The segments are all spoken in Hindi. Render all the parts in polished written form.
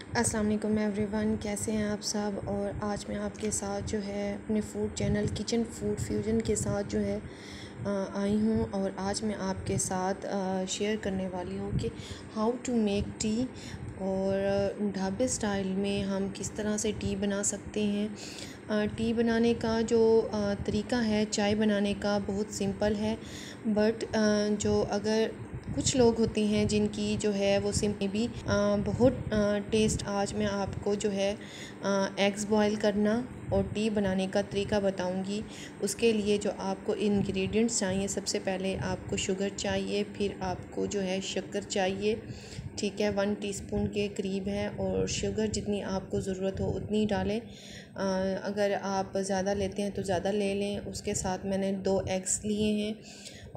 अस्सलाम वालेकुम एवरीवन, कैसे हैं आप सब। और आज मैं आपके साथ जो है अपने food channel kitchen food fusion के साथ जो है आई हूँ। और आज मैं आपके साथ शेयर करने वाली हूँ कि हाउ टू मेक टी, और ढाबे स्टाइल में हम किस तरह से टी बना सकते हैं। टी बनाने का जो तरीका है चाय बनाने का बहुत सिंपल है, बट जो अगर कुछ लोग होते हैं जिनकी जो है वो सिंपली भी बहुत टेस्ट। आज मैं आपको जो है एग्स बॉईल करना और टी बनाने का तरीका बताऊंगी। उसके लिए जो आपको इंग्रेडिएंट्स चाहिए, सबसे पहले आपको शुगर चाहिए, फिर आपको जो है शक्कर चाहिए, ठीक है, 1 टीस्पून के करीब है। और शुगर जितनी आपको ज़रूरत हो उतनी डालें। अगर आप ज़्यादा लेते हैं तो ज़्यादा ले लें। उसके साथ मैंने 2 एग्स लिए हैं,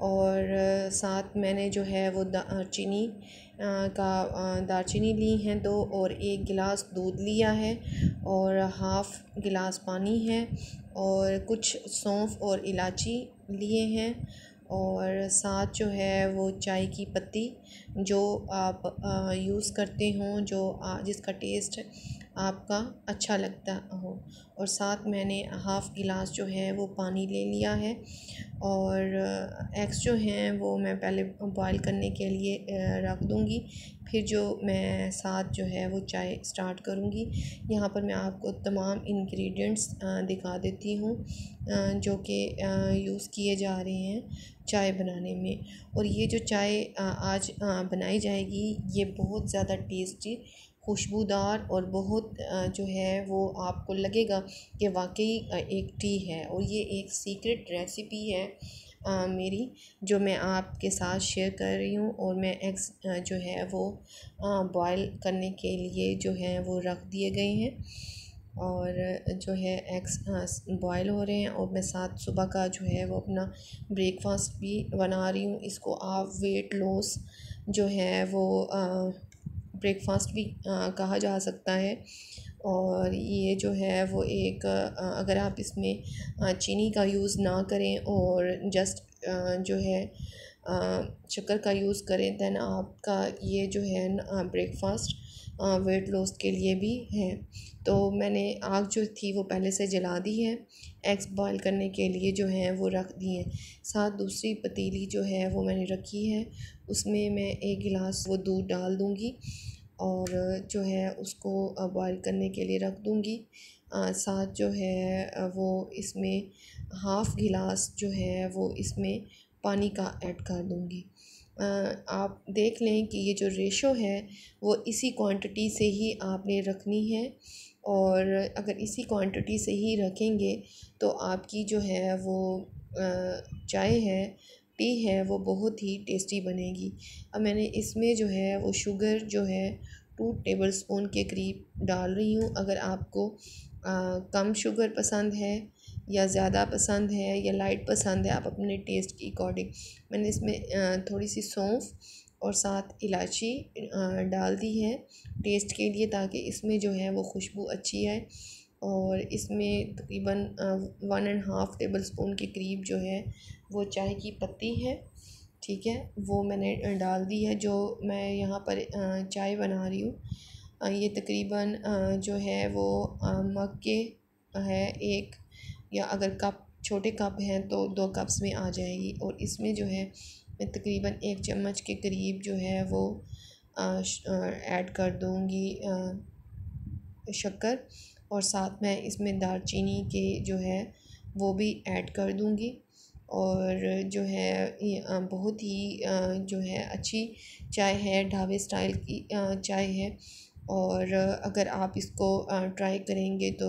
और साथ मैंने जो है वो दालचीनी ली हैं 2, और 1 गिलास दूध लिया है, और हाफ़ गिलास पानी है, और कुछ सौंफ और इलायची लिए हैं, और साथ जो है वो चाय की पत्ती जो आप यूज़ करते हों, जो जिसका टेस्ट आपका अच्छा लगता हो। और साथ मैंने हाफ़ गिलास जो है वो पानी ले लिया है। और एग्स जो हैं वो मैं पहले बॉईल करने के लिए रख दूँगी, फिर जो मैं साथ जो है वो चाय स्टार्ट करूँगी। यहाँ पर मैं आपको तमाम इंग्रेडिएंट्स दिखा देती हूँ जो कि यूज़ किए जा रहे हैं चाय बनाने में। और ये जो चाय आज बनाई जाएगी ये बहुत ज़्यादा टेस्टी, खुशबूदार, और बहुत जो है वो आपको लगेगा कि वाकई एक टी है। और ये एक सीक्रेट रेसिपी है मेरी, जो मैं आपके साथ शेयर कर रही हूँ। और मैं एग्स जो है वो बॉईल करने के लिए जो है वो रख दिए गए हैं, और जो है एग्स बॉयल हो रहे हैं। और मैं साथ सुबह का जो है वो अपना ब्रेकफास्ट भी बना रही हूँ। इसको आप वेट लॉस जो है वो ब्रेकफास्ट भी कहा जा सकता है। और ये जो है वो एक अगर आप इसमें चीनी का यूज़ ना करें और जस्ट जो है शक्कर का यूज़ करें, दैन आपका ये जो है ब्रेकफास्ट वेट लॉस के लिए भी है। तो मैंने आग जो थी वो पहले से जला दी है, एग्स बॉईल करने के लिए जो है वो रख दी हैं। साथ दूसरी पतीली जो है वो मैंने रखी है, उसमें मैं 1 गिलास वो दूध डाल दूँगी, और जो है उसको बॉईल करने के लिए रख दूँगी। साथ जो है वो इसमें हाफ़ गिलास जो है वो इसमें पानी का ऐड कर दूँगी। आप देख लें कि ये जो रेशो है वो इसी क्वांटिटी से ही आपने रखनी है। और अगर इसी क्वांटिटी से ही रखेंगे तो आपकी जो है वो चाय है, टी है, वो बहुत ही टेस्टी बनेगी। अब मैंने इसमें जो है वो शुगर जो है 2 टेबलस्पून के करीब डाल रही हूँ। अगर आपको कम शुगर पसंद है या ज़्यादा पसंद है या लाइट पसंद है, आप अपने टेस्ट के अकॉर्डिंग। मैंने इसमें थोड़ी सी सौंफ और साथ इलायची डाल दी है टेस्ट के लिए, ताकि इसमें जो है वो खुशबू अच्छी है। और इसमें तकरीबन 1.5 टेबलस्पून के करीब जो है वो चाय की पत्ती है, ठीक है, वो मैंने डाल दी है। जो मैं यहाँ पर चाय बना रही हूँ ये तकरीबन जो है वो मग के है 1, या अगर कप छोटे कप हैं तो 2 कप्स में आ जाएगी। और इसमें जो है मैं तकरीबन 1 चम्मच के करीब जो है वो ऐड कर दूँगी शक्कर। और साथ मैं इसमें दालचीनी के जो है वो भी ऐड कर दूँगी। और जो है ये बहुत ही जो है अच्छी चाय है, ढाबे स्टाइल की चाय है। और अगर आप इसको ट्राई करेंगे तो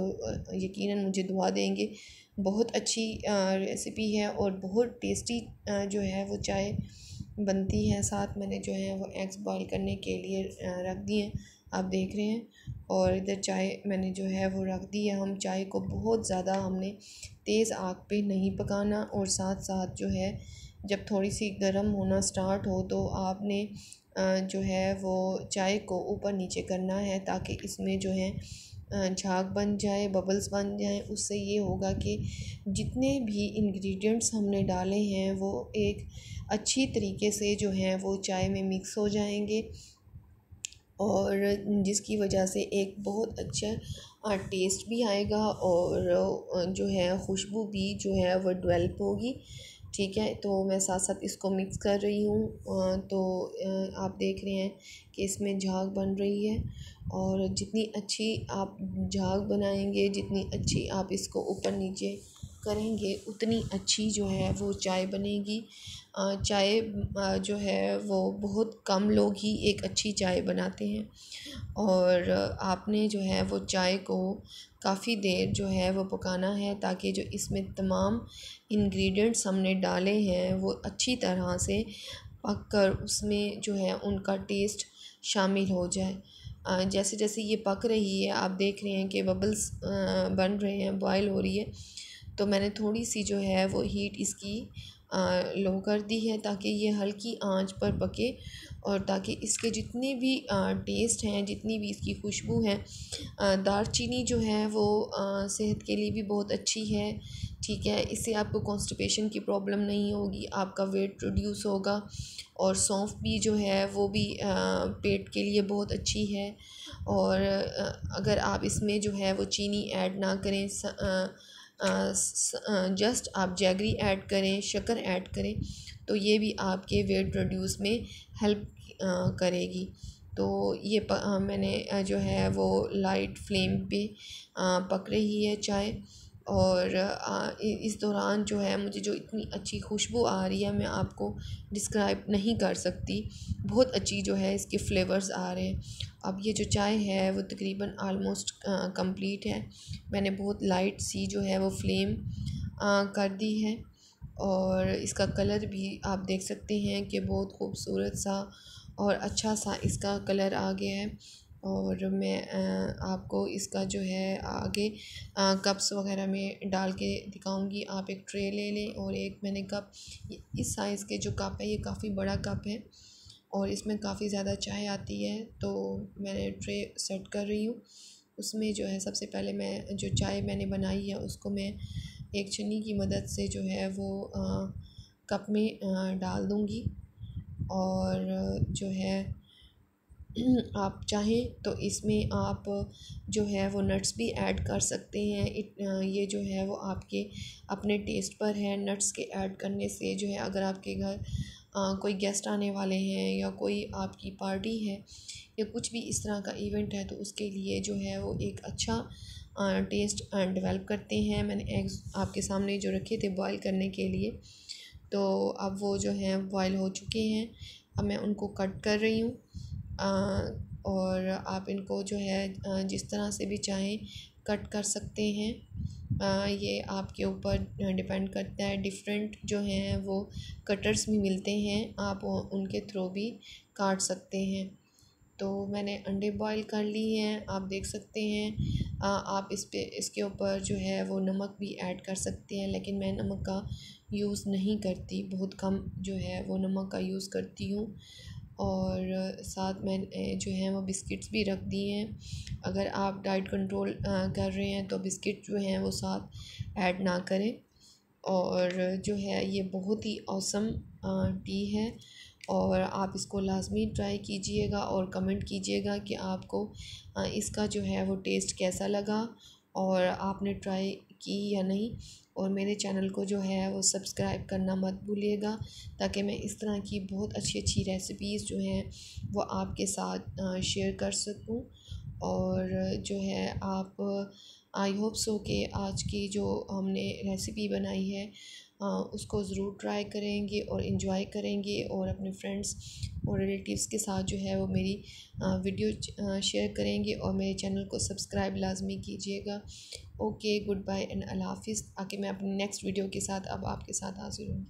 यकीनन मुझे दुआ देंगे। बहुत अच्छी रेसिपी है और बहुत टेस्टी जो है वो चाय बनती है। साथ मैंने जो है वो एग्स बॉईल करने के लिए रख दिए हैं, आप देख रहे हैं। और इधर चाय मैंने जो है वो रख दी है। हम चाय को बहुत ज़्यादा हमने तेज़ आग पे नहीं पकाना, और साथ साथ जो है जब थोड़ी सी गर्म होना स्टार्ट हो तो आपने जो है वो चाय को ऊपर नीचे करना है, ताकि इसमें जो है झाग बन जाए, बबल्स बन जाए। उससे ये होगा कि जितने भी इंग्रेडिएंट्स हमने डाले हैं वो एक अच्छी तरीके से जो है वो चाय में मिक्स हो जाएंगे। और जिसकी वजह से एक बहुत अच्छा टेस्ट भी आएगा और जो है खुशबू भी जो है वो डेवलप होगी। ठीक है, तो मैं साथ साथ इसको मिक्स कर रही हूँ। तो आप देख रहे हैं कि इसमें झाग बन रही है, और जितनी अच्छी आप झाग बनाएंगे, जितनी अच्छी आप इसको ऊपर नीचे करेंगे, उतनी अच्छी जो है वो चाय बनेगी। चाय जो है वो बहुत कम लोग ही एक अच्छी चाय बनाते हैं, और आपने जो है वो चाय को काफ़ी देर जो है वो पकाना है, ताकि जो इसमें तमाम इंग्रेडिएंट्स हमने डाले हैं वो अच्छी तरह से पक कर उसमें जो है उनका टेस्ट शामिल हो जाए। जैसे जैसे ये पक रही है, आप देख रहे हैं कि बबल्स बन रहे हैं, बॉयल हो रही है। तो मैंने थोड़ी सी जो है वो हीट इसकी लो कर दी है, ताकि ये हल्की आंच पर पके, और ताकि इसके जितने भी टेस्ट हैं, जितनी भी इसकी खुशबू है। दालचीनी जो है वो सेहत के लिए भी बहुत अच्छी है। ठीक है, इससे आपको कॉन्स्टिपेशन की प्रॉब्लम नहीं होगी, आपका वेट रिड्यूस होगा। और सौंफ भी जो है वो भी पेट के लिए बहुत अच्छी है। और अगर आप इसमें जो है वो चीनी ऐड ना करें, जस्ट आप जैगरी ऐड करें, शक्कर ऐड करें, तो ये भी आपके वेट रिड्यूस में हेल्प करेगी। तो ये मैंने जो है वो लाइट फ्लेम पे पक रही है चाय। और इस दौरान जो है मुझे जो इतनी अच्छी खुशबू आ रही है, मैं आपको डिस्क्राइब नहीं कर सकती। बहुत अच्छी जो है इसके फ्लेवर्स आ रहे हैं। अब ये जो चाय है वो तकरीबन आलमोस्ट कंप्लीट है। मैंने बहुत लाइट सी जो है वो फ्लेम कर दी है, और इसका कलर भी आप देख सकते हैं कि बहुत खूबसूरत सा और अच्छा सा इसका कलर आ गया है। और मैं आपको इसका जो है आगे कप्स वगैरह में डाल के दिखाऊंगी। आप एक ट्रे ले लें, और एक मैंने कप, इस साइज़ के जो कप है ये काफ़ी बड़ा कप है, और इसमें काफ़ी ज़्यादा चाय आती है। तो मैंने ट्रे सेट कर रही हूँ। उसमें जो है सबसे पहले मैं जो चाय मैंने बनाई है उसको मैं एक छन्नी की मदद से जो है वो कप में डाल दूँगी। और जो है आप चाहें तो इसमें आप जो है वो नट्स भी ऐड कर सकते हैं। ये जो है वो आपके अपने टेस्ट पर है। नट्स के ऐड करने से जो है, अगर आपके घर कोई गेस्ट आने वाले हैं, या कोई आपकी पार्टी है, या कुछ भी इस तरह का इवेंट है, तो उसके लिए जो है वो एक अच्छा टेस्ट डेवलप करते हैं। मैंने एग्स आपके सामने जो रखे थे बॉईल करने के लिए, तो अब वो जो हैं बॉईल हो चुके हैं। अब मैं उनको कट कर रही हूँ। और आप इनको जो है जिस तरह से भी चाहें कट कर सकते हैं। ये आपके ऊपर डिपेंड करता है। डिफरेंट जो हैं वो कटर्स भी मिलते हैं, आप उनके थ्रू भी काट सकते हैं। तो मैंने अंडे बॉईल कर लिए हैं, आप देख सकते हैं। आप इसके ऊपर जो है वो नमक भी ऐड कर सकते हैं, लेकिन मैं नमक का यूज़ नहीं करती, बहुत कम जो है वो नमक का यूज़ करती हूँ। और साथ में जो है वो बिस्किट्स भी रख दिए हैं। अगर आप डाइट कंट्रोल कर रहे हैं तो बिस्किट जो हैं वो साथ ऐड ना करें। और जो है ये बहुत ही औसम टी है, और आप इसको लाज़मी ट्राई कीजिएगा और कमेंट कीजिएगा कि आपको इसका जो है वो टेस्ट कैसा लगा, और आपने ट्राई की या नहीं। और मेरे चैनल को जो है वो सब्सक्राइब करना मत भूलिएगा, ताकि मैं इस तरह की बहुत अच्छी अच्छी रेसिपीज़ जो हैं वो आपके साथ शेयर कर सकूं। और जो है आप आई होप सो कि आज की जो हमने रेसिपी बनाई है उसको ज़रूर ट्राई करेंगे और इन्जॉय करेंगे, और अपने फ्रेंड्स और रिलेटिव्स के साथ जो है वो मेरी वीडियो शेयर करेंगे, और मेरे चैनल को सब्सक्राइब लाजमी कीजिएगा। ओके, गुड बाय एंड अल्लाह हाफिज़। आके मैं अपनी नेक्स्ट वीडियो के साथ अब आपके साथ हाजिर हूँ।